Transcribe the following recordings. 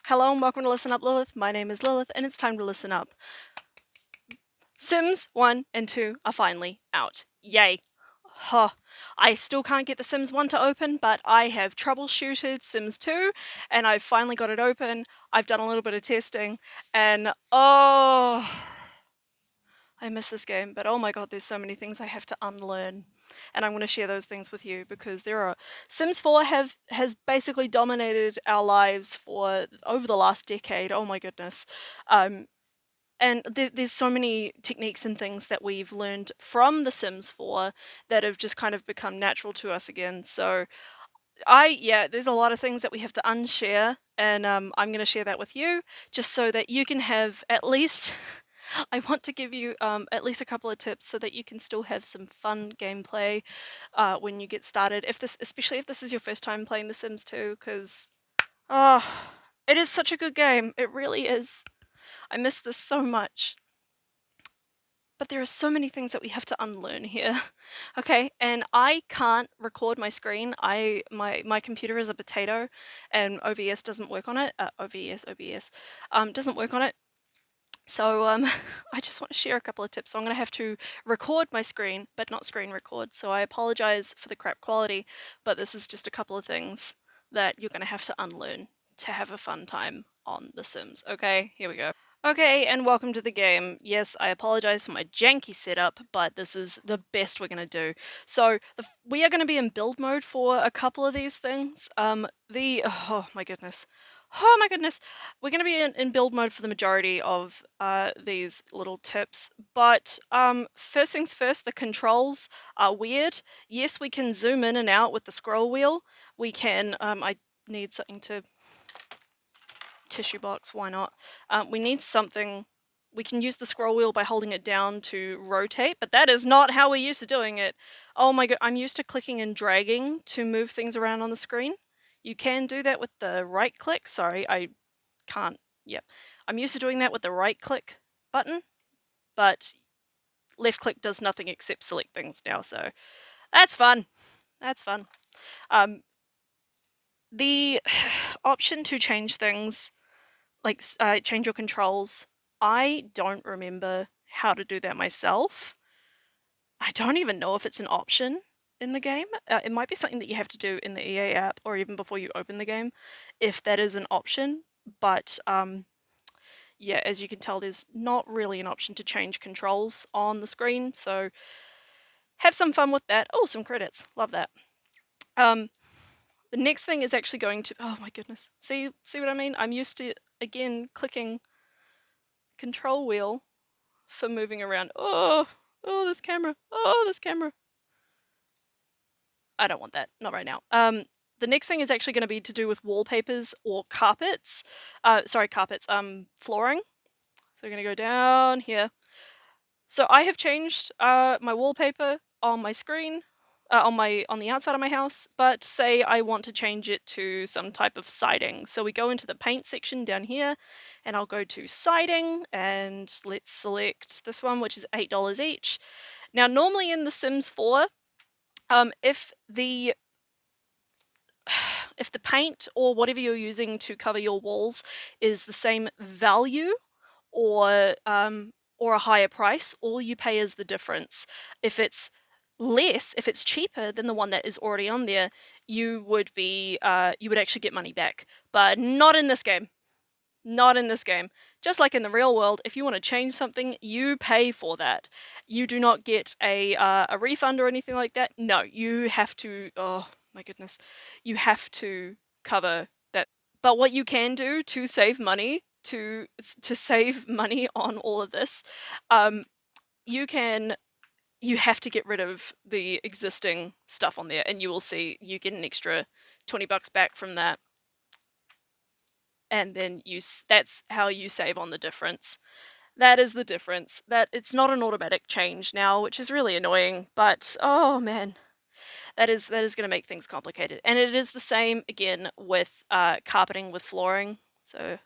Hello and welcome to Listen Up Lilith. My name is Lilith and it's time to listen up. Sims 1 and 2 are finally out. Yay. Huh. I still can't get the Sims 1 to open, but I have troubleshooted Sims 2 and I've finally got it open. I've done a little bit of testing and oh, I miss this game, but oh my god, there's so many things I have to unlearn. And I'm going to share those things with you because there are Sims 4 has basically dominated our lives for over the last decade. Oh my goodness. And there's so many techniques and things that we've learned from The Sims 4 that have just kind of become natural to us again. So there's a lot of things that we have to unshare, and I'm going to share that with you just so that you can have at least. I want to give you at least a couple of tips so that you can still have some fun gameplay when you get started. Especially if this is your first time playing The Sims 2, because oh, it is such a good game. It really is. I miss this so much. But there are so many things that we have to unlearn here. Okay, and I can't record my screen. My computer is a potato, and OBS doesn't work on it. OBS doesn't work on it. So I just want to share a couple of tips. So I'm going to have to record my screen, but not screen record. So I apologize for the crap quality, but this is just a couple of things that you're going to have to unlearn to have a fun time on The Sims. Okay, here we go. Okay, and welcome to the game. Yes, I apologize for my janky setup, but this is the best we're going to do. So, we are going to be in build mode for a couple of these things. Oh my goodness. Oh my goodness. We're going to be in build mode for the majority of these little tips, but first things first, the controls are weird. Yes, we can zoom in and out with the scroll wheel. We can, I need something to tissue box, why not? We need something. We can use the scroll wheel by holding it down to rotate, but that is not how we're used to doing it. Oh my god, I'm used to clicking and dragging to move things around on the screen. You can do that with the right click. Sorry, I can't. Yep. I'm used to doing that with the right click button, but left click does nothing except select things now, so that's fun. That's fun. The option to change things, like change your controls, I don't remember how to do that myself. I don't even know if it's an option in the game. It might be something that you have to do in the EA app or even before you open the game, if that is an option. But yeah, as you can tell, there's not really an option to change controls on the screen, so have some fun with that. Oh, some credits. Love that. The next thing is actually going to, oh my goodness. See what I mean? I'm used to, again, clicking control wheel for moving around. Oh, this camera. Oh, this camera. I don't want that. Not right now. The next thing is actually going to be to do with wallpapers or carpets. Sorry, carpets. Flooring. So we're going to go down here. So I have changed my wallpaper on my screen, on the outside of my house, but say I want to change it to some type of siding. So we go into the paint section down here, and I'll go to siding, and let's select this one, which is $8 each. Now, normally in The Sims 4, if the paint or whatever you're using to cover your walls is the same value or a higher price, all you pay is the difference. If it's less, if it's cheaper than the one that is already on there, you would actually get money back. But not in this game. Not in this game. Just like in the real world, if you want to change something, you pay for that. You do not get a refund or anything like that. No, you have to. Oh my goodness, you have to cover that. But what you can do to save money, to save money on all of this, you have to get rid of the existing stuff on there, and you will see you get an extra $20 back from that. And then that's how you save on the difference. That is the difference. That it's not an automatic change now, which is really annoying, but oh man. That is going to make things complicated. And it is the same again with carpeting with flooring. So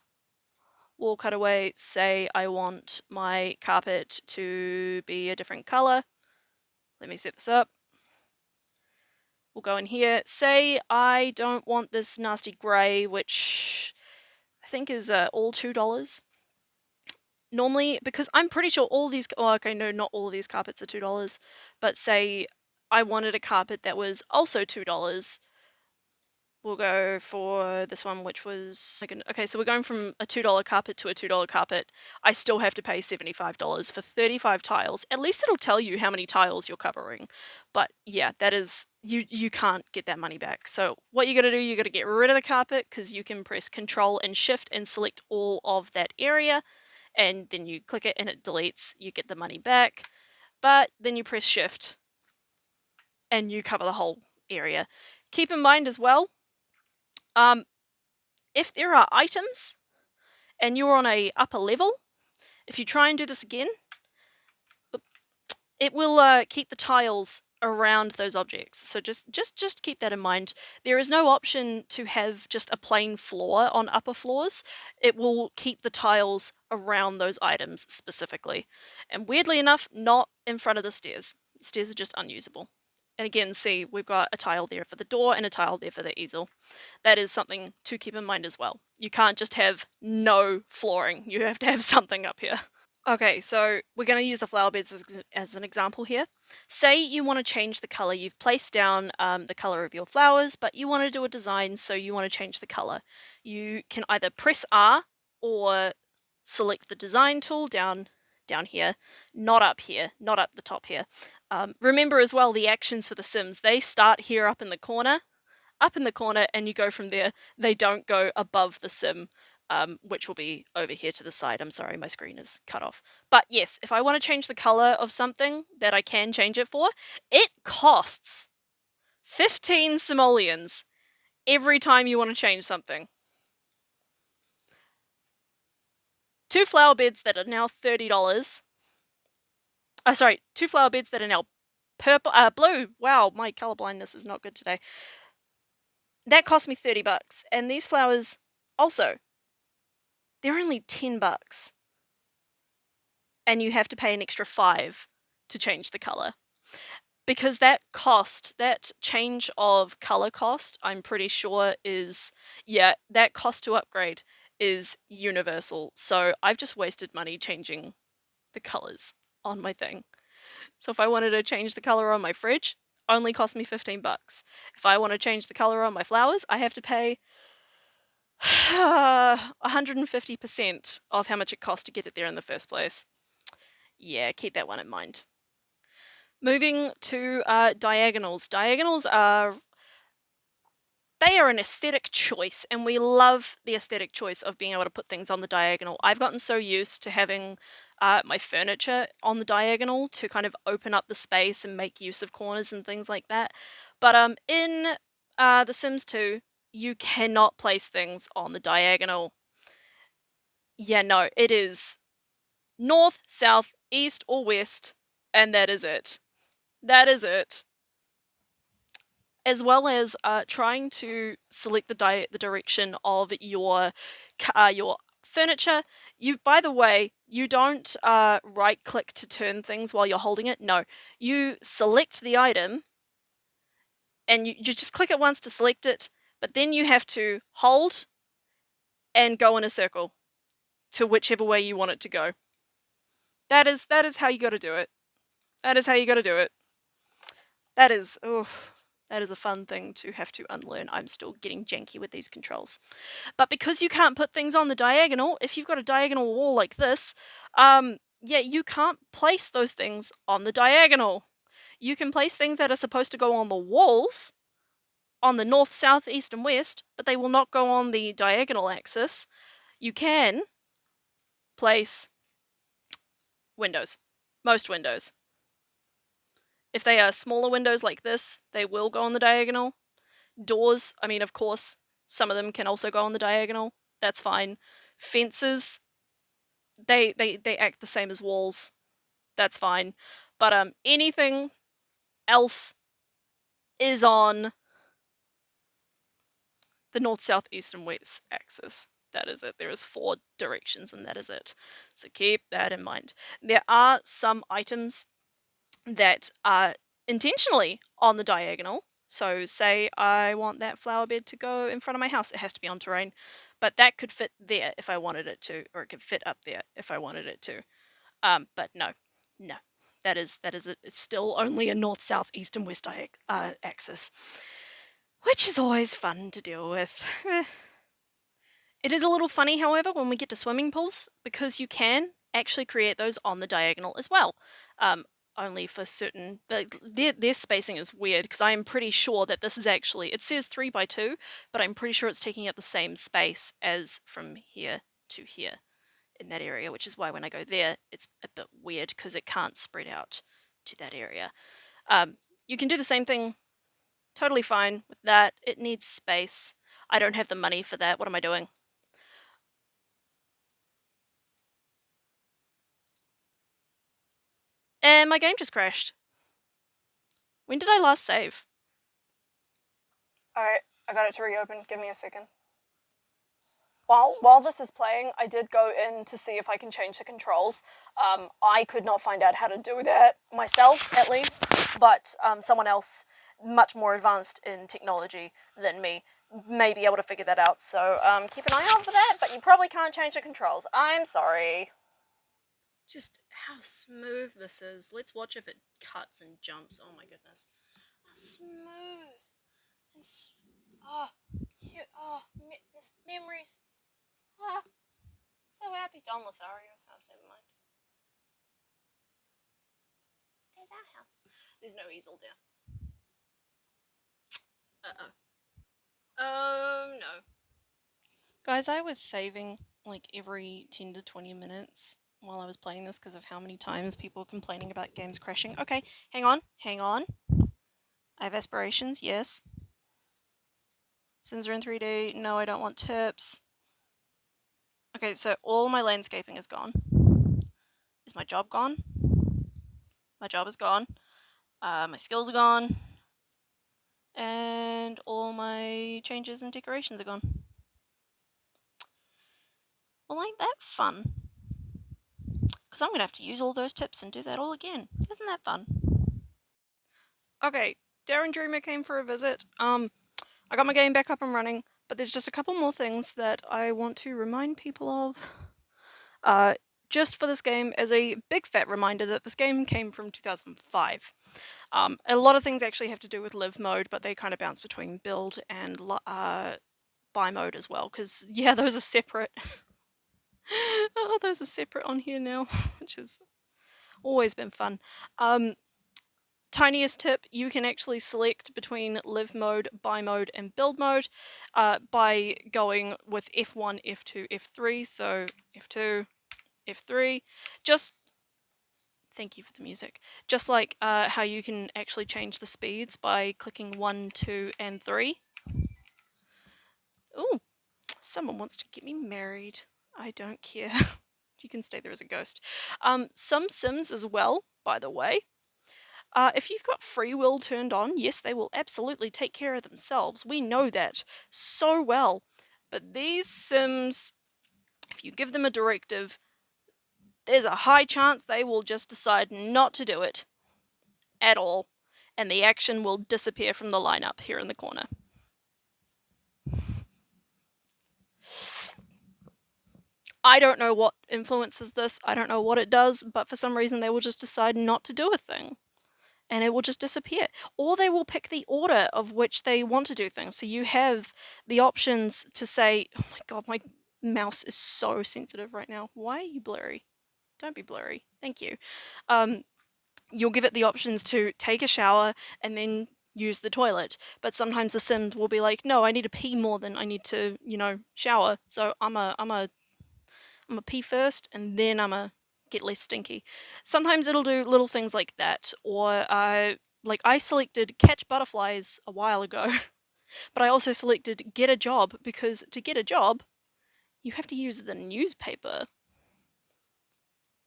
wall cutaway, say I want my carpet to be a different color. Let me set this up. We'll go in here. Say I don't want this nasty grey, which I think is all $2. Normally, because I'm pretty sure all these, oh, okay, no, not all of these carpets are $2, but say I wanted a carpet that was also $2. We'll go for this one, which was, okay, so we're going from a $2 carpet to a $2 carpet. I still have to pay $75 for 35 tiles. At least it'll tell you how many tiles you're covering. But yeah, that is, you can't get that money back. So what you gotta do, you gotta get rid of the carpet, because you can press Control and Shift and select all of that area, and then you click it and it deletes, you get the money back. But then you press Shift and you cover the whole area. Keep in mind as well, if there are items and you're on a upper level, if you try and do this again, it will keep the tiles around those objects. So just keep that in mind. There is no option to have just a plain floor on upper floors. It will keep the tiles around those items specifically. And weirdly enough, not in front of the stairs. The stairs are just unusable. And again, see, we've got a tile there for the door and a tile there for the easel. That is something to keep in mind as well. You can't just have no flooring. You have to have something up here. Okay, so we're going to use the flower beds as an example here. Say you want to change the color. You've placed down the color of your flowers, but you want to do a design, so you want to change the color. You can either press R or select the design tool down here, not up here, not up the top here. Remember as well, the actions for the Sims, they start here up in the corner, and you go from there. They don't go above the Sim. Which will be over here to the side. I'm sorry, my screen is cut off. But yes, if I want to change the color of something that I can change it for, it costs 15 simoleons every time you want to change something. 2 flower beds that are now $30. Sorry, 2 flower beds that are now blue. Wow, my color blindness is not good today. That cost me $30, and these flowers also, they're only $10. And you have to pay an extra $5 to change the color. Because that change of color cost, I'm pretty sure is, yeah, that cost to upgrade is universal. So I've just wasted money changing the colors on my thing. So if I wanted to change the color on my fridge, only cost me $15. If I want to change the color on my flowers, I have to pay 150% of how much it cost to get it there in the first place. Yeah, keep that one in mind. Moving to diagonals. Diagonals are an aesthetic choice, and we love the aesthetic choice of being able to put things on the diagonal. I've gotten so used to having my furniture on the diagonal to kind of open up the space and make use of corners and things like that. But in The Sims 2, you cannot place things on the diagonal. Yeah, no, it is north, south, east, or west, and that is it. That is it. As well as trying to select the direction of your furniture. By the way, you don't right click to turn things while you're holding it. No, you select the item and you just click it once to select it, but then you have to hold and go in a circle to whichever way you want it to go. That is how you got to do it. That is how you got to do it. That is a fun thing to have to unlearn. I'm still getting janky with these controls. But because you can't put things on the diagonal, if you've got a diagonal wall like this, yeah, you can't place those things on the diagonal. You can place things that are supposed to go on the walls, on the north, south, east, and west, but they will not go on the diagonal axis. You can place windows. Most windows. If they are smaller windows like this, they will go on the diagonal. Doors, I mean, of course, some of them can also go on the diagonal. That's fine. Fences, they act the same as walls. That's fine. But anything else is on the north, south, east, and west axis. That is it. There is 4 directions, and that is it. So keep that in mind. There are some items that are intentionally on the diagonal. So say I want that flower bed to go in front of my house. It has to be on terrain. but that could fit there if I wanted it to, or it could fit up there if I wanted it to. But no, no, it's still only a north, south, east, and west axis, which is always fun to deal with. It is a little funny, however, when we get to swimming pools, because you can actually create those on the diagonal as well. Only for certain, their spacing is weird, because I am pretty sure that this is actually, it says 3x2, but I'm pretty sure it's taking up the same space as from here to here in that area, which is why when I go there, it's a bit weird, because it can't spread out to that area. You can do the same thing, totally fine with that. It needs space. I don't have the money for that. What am I doing? And my game just crashed. When did I last save? Alright, I got it to reopen. Give me a second. While this is playing, I did go in to see if I can change the controls. I could not find out how to do that myself, at least, but someone else much more advanced in technology than me may be able to figure that out. So keep an eye out for that, but you probably can't change the controls. I'm sorry. Just how smooth this is. Let's watch if it cuts and jumps. Oh my goodness. How smooth. And this memories. Ah, so happy. Don Lothario's house, never mind. There's our house. There's no easel there. No. Guys, I was saving like every 10 to 20 minutes while I was playing this because of how many times people were complaining about games crashing. Okay, hang on. I have aspirations, yes. Sims are in 3D. No, I don't want tips. Okay, so all my landscaping is gone. Is my job gone? My job is gone. My skills are gone. And all my changes and decorations are gone. Well, ain't that fun? Because I'm going to have to use all those tips and do that all again. Isn't that fun? Okay, Darren Dreamer came for a visit. I got my game back up and running, but there's just a couple more things that I want to remind people of. Just for this game, as a big fat reminder that this game came from 2005. A lot of things actually have to do with live mode, but they kind of bounce between build and buy mode as well, because, yeah, those are separate. Oh, those are separate on here now, which has always been fun. Tiniest tip, you can actually select between live mode, buy mode, and build mode by going with F1, F2, F3. So F2, F3. Just thank you for the music. Just like how you can actually change the speeds by clicking 1, 2, and 3. Ooh, someone wants to get me married. I don't care. You can stay there as a ghost. Some Sims as well, by the way. If you've got free will turned on, yes, they will absolutely take care of themselves. We know that so well. But these Sims, if you give them a directive, there's a high chance they will just decide not to do it at all, and the action will disappear from the lineup here in the corner. I don't know what influences this, I don't know what it does, but for some reason they will just decide not to do a thing. And it will just disappear. Or they will pick the order of which they want to do things. So you have the options to say, oh my god, my mouse is so sensitive right now. Why are you blurry? Don't be blurry. Thank you. You'll give it the options to take a shower and then use the toilet. But sometimes the Sims will be like, no, I need to pee more than I need to, shower. So I'm a pee first and then I'm a get less stinky. Sometimes it'll do little things like that, or like I selected catch butterflies a while ago, but I also selected get a job because to get a job, you have to use the newspaper.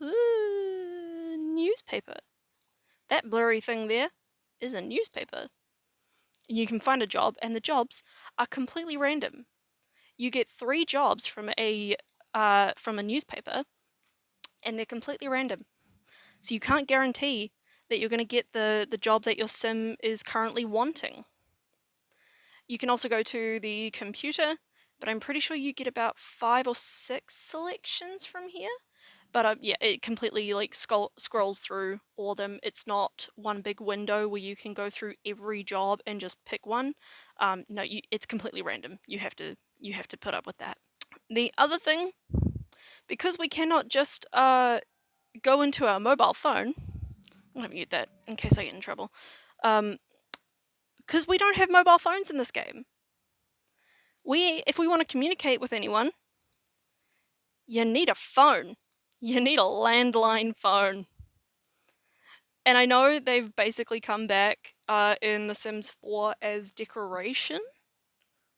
Ooh, newspaper. That blurry thing there is a newspaper. And you can find a job, and the jobs are completely random. You get 3 jobs from a newspaper, and they're completely random. So you can't guarantee that you're going to get the job that your sim is currently wanting. You can also go to the computer but I'm pretty sure you get about 5 or 6 selections from here. But yeah, it completely like scrolls through all of them. It's not one big window where you can go through every job and just pick one. No, it's completely random. You have to put up with that. The other thing, because we cannot just go into our mobile phone. I'm gonna mute that in case I get in trouble. Because we don't have mobile phones in this game. If we want to communicate with anyone, you need a phone. You need a landline phone. And I know they've basically come back in The Sims 4 as decoration.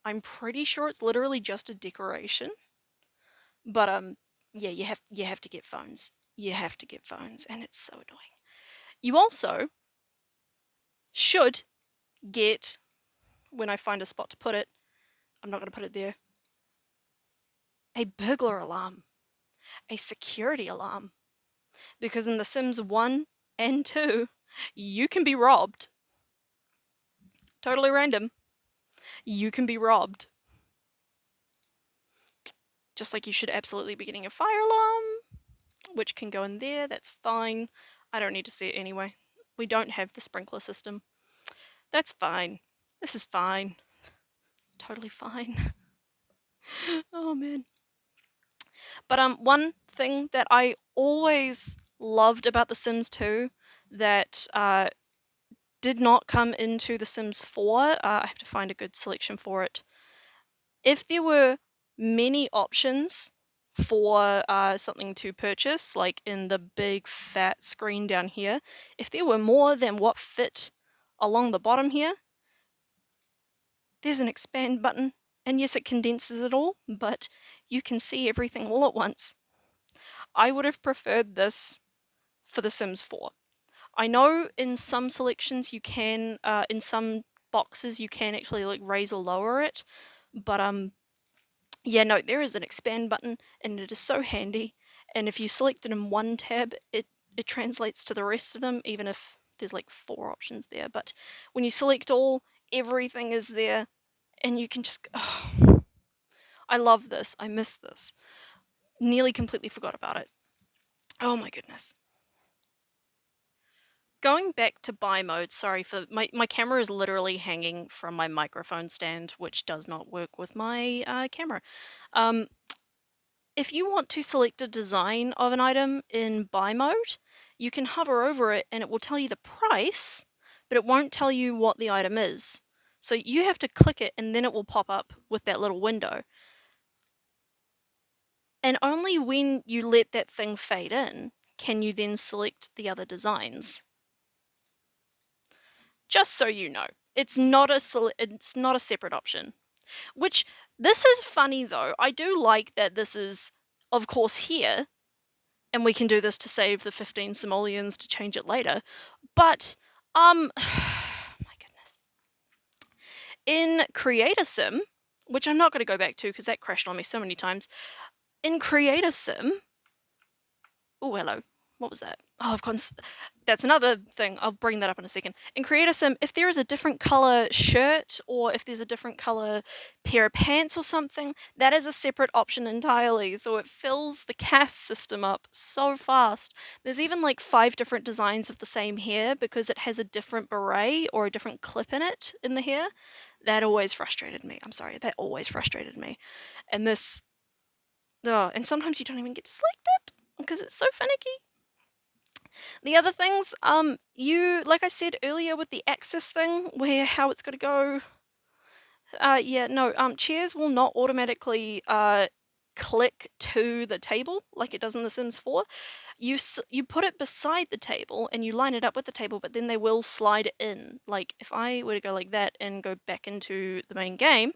I'm pretty sure it's literally just a decoration. But yeah, you have to get phones. You have to get phones, and it's so annoying. You also should get, when I find a spot to put it, I'm not going to put it there, a burglar alarm, a security alarm. Because in The Sims 1 and 2, you can be robbed. Totally random. You can be robbed. Just like you should absolutely be getting a fire alarm, which can go in there. That's fine. I don't need to see it anyway. We don't have the sprinkler system. That's fine. This is fine. Totally fine. Oh man. But one thing that I always loved about The Sims 2 that did not come into The Sims 4, I have to find a good selection for it. If there were many options for something to purchase, like in the big fat screen down here, if there were more than what fit along the bottom here, there's an expand button, and yes, it condenses it all, but you can see everything all at once. I would have preferred this for The Sims 4. I know in some selections you can, in some boxes you can actually like raise or lower it, but yeah, no, there is an expand button, and it is so handy. And if you select it in one tab, it translates to the rest of them, even if there's like 4 options there. But when you select all, everything is there, and you can just. Oh, I love this. I miss this. Nearly completely forgot about it. Oh my goodness. Going back to buy mode, sorry for my camera is literally hanging from my microphone stand, which does not work with my camera. If you want to select a design of an item in buy mode, you can hover over it and it will tell you the price, but it won't tell you what the item is. So you have to click it and then it will pop up with that little window. And only when you let that thing fade in can you then select the other designs. Just so you know, it's not a separate option. Which, this is funny though. I do like that this is, of course, here, and we can do this to save the 15 simoleons to change it later. But, my goodness. In Create a Sim, which I'm not going to go back to because that crashed on me so many times. In Create a Sim, oh, hello. What was that? Oh, of course. That's another thing. I'll bring that up in a second. In Create a Sim, if there is a different color shirt or if there's a different color pair of pants or something, that is a separate option entirely. So it fills the cast system up so fast. There's even like 5 different designs of the same hair because it has a different beret or a different clip in it in the hair. That always frustrated me. I'm sorry, that always frustrated me. And this, oh, and sometimes you don't even get to select it because it's so finicky. The other things, like I said earlier with the access thing, where how it's got to go. Yeah, no, chairs will not automatically click to the table like it does in The Sims 4. You put it beside the table and you line it up with the table, but then they will slide in. Like if I were to go like that and go back into the main game,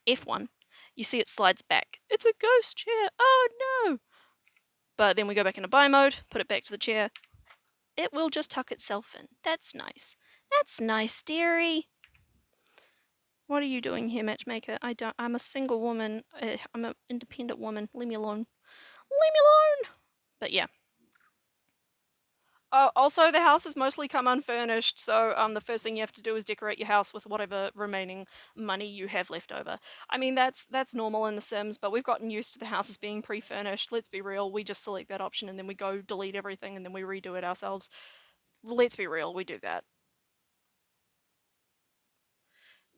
F1, you see it slides back. It's a ghost chair. Oh no! But then we go back into buy mode, put it back to the chair. It will just tuck itself in. That's nice. That's nice, dearie. What are you doing here, matchmaker? I'm a single woman. I'm an independent woman. Leave me alone. Leave me alone! But yeah. Also, the house has mostly come unfurnished, so the first thing you have to do is decorate your house with whatever remaining money you have left over. I mean, that's normal in The Sims, but we've gotten used to the houses being pre-furnished. Let's be real, we just select that option and then we go delete everything and then we redo it ourselves. Let's be real, we do that.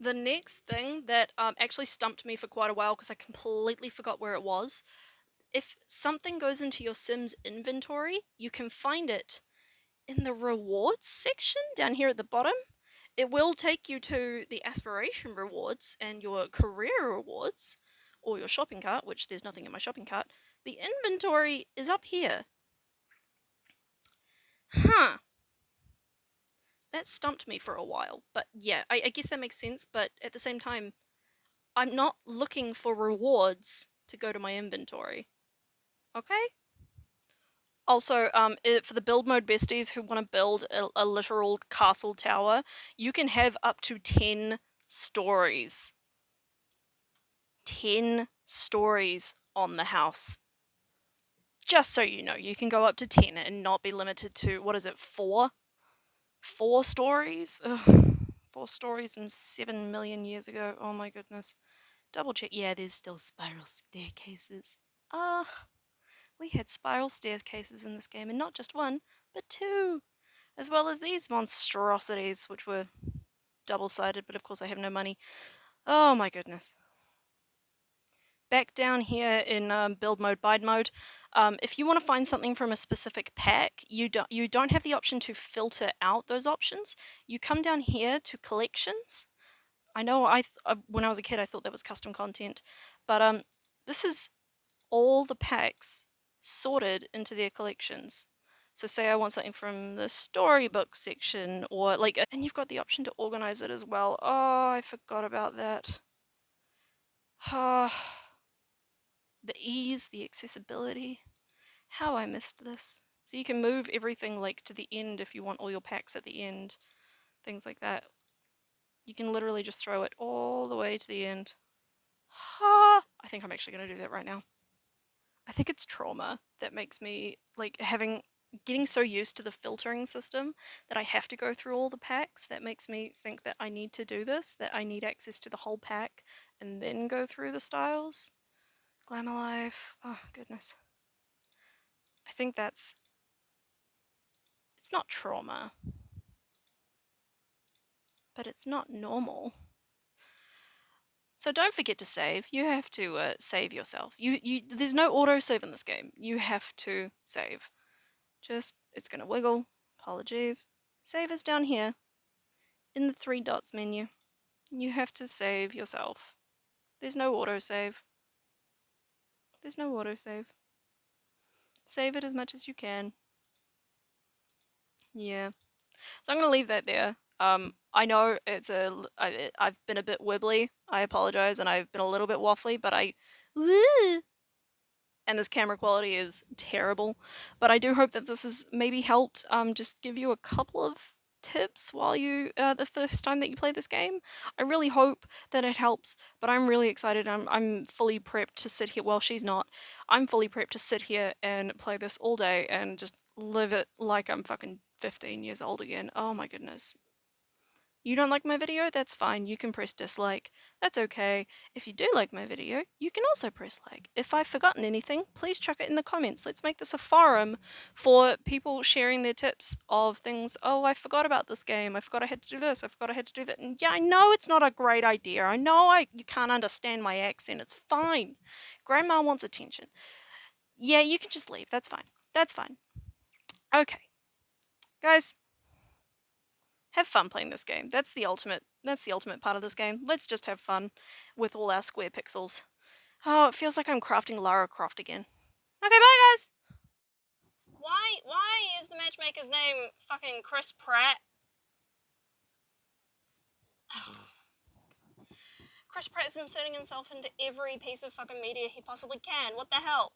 The next thing that actually stumped me for quite a while because I completely forgot where it was. If something goes into your Sims inventory, you can find it in the rewards section down here at the bottom. It will take you to the aspiration rewards and your career rewards, or your shopping cart, which there's nothing in my shopping cart. The inventory is up here. Huh. That stumped me for a while. But yeah, I guess that makes sense, but at the same time, I'm not looking for rewards to go to my inventory. Okay? Also, for the build mode besties who want to build a literal castle tower, you can have up to 10 stories. 10 stories on the house. Just so you know, you can go up to 10 and not be limited to, what is it, 4? 4 stories? Ugh. 4 stories and 7 million years ago. Oh my goodness. Double check. Yeah, there's still spiral staircases. Ah, we had spiral staircases in this game, and not just one, but 2. As well as these monstrosities, which were double-sided, but of course I have no money. Oh my goodness. Back down here in build mode, bind mode, if you want to find something from a specific pack, you don't have the option to filter out those options. You come down here to collections. I know when I was a kid I thought that was custom content, but this is all the packs sorted into their collections. So say I want something from the storybook section or like, and you've got the option to organize it as well. Oh, I forgot about that. The ease, the accessibility. How I missed this. So you can move everything like to the end if you want all your packs at the end. Things like that. You can literally just throw it all the way to the end. I think I'm actually going to do that right now. I think it's trauma that makes me like getting so used to the filtering system that I have to go through all the packs. That makes me think that I need to do this, that I need access to the whole pack and then go through the styles. Glamour Life. Oh, goodness. I think it's not trauma, but it's not normal. So don't forget to save. You have to save yourself. There's no autosave in this game. You have to save. It's gonna wiggle. Apologies. Save is down here in the 3 dots menu. You have to save yourself. There's no autosave. There's no autosave. Save it as much as you can. Yeah. So I'm gonna leave that there. I know I've been a bit wibbly. I apologize, and I've been a little bit waffly, but and this camera quality is terrible. But I do hope that this has maybe helped just give you a couple of tips while the first time that you play this game. I really hope that it helps, but I'm really excited. I'm fully prepped to sit here. Well, she's not. I'm fully prepped to sit here and play this all day and just live it like I'm fucking 15 years old again. Oh my goodness. You don't like my video? That's fine. You can press dislike. That's okay. If you do like my video, you can also press like. If I've forgotten anything, please chuck it in the comments. Let's make this a forum for people sharing their tips of things. Oh, I forgot about this game. I forgot I had to do this. I forgot I had to do that. And yeah, I know it's not a great idea. I know you can't understand my accent. It's fine. Grandma wants attention. Yeah, you can just leave. That's fine. That's fine. Okay. Guys, have fun playing this game. That's the ultimate part of this game. Let's just have fun with all our square pixels. Oh, it feels like I'm crafting Lara Croft again. Okay, bye guys. Why is the matchmaker's name fucking Chris Pratt? Chris Pratt's inserting himself into every piece of fucking media he possibly can. What the hell?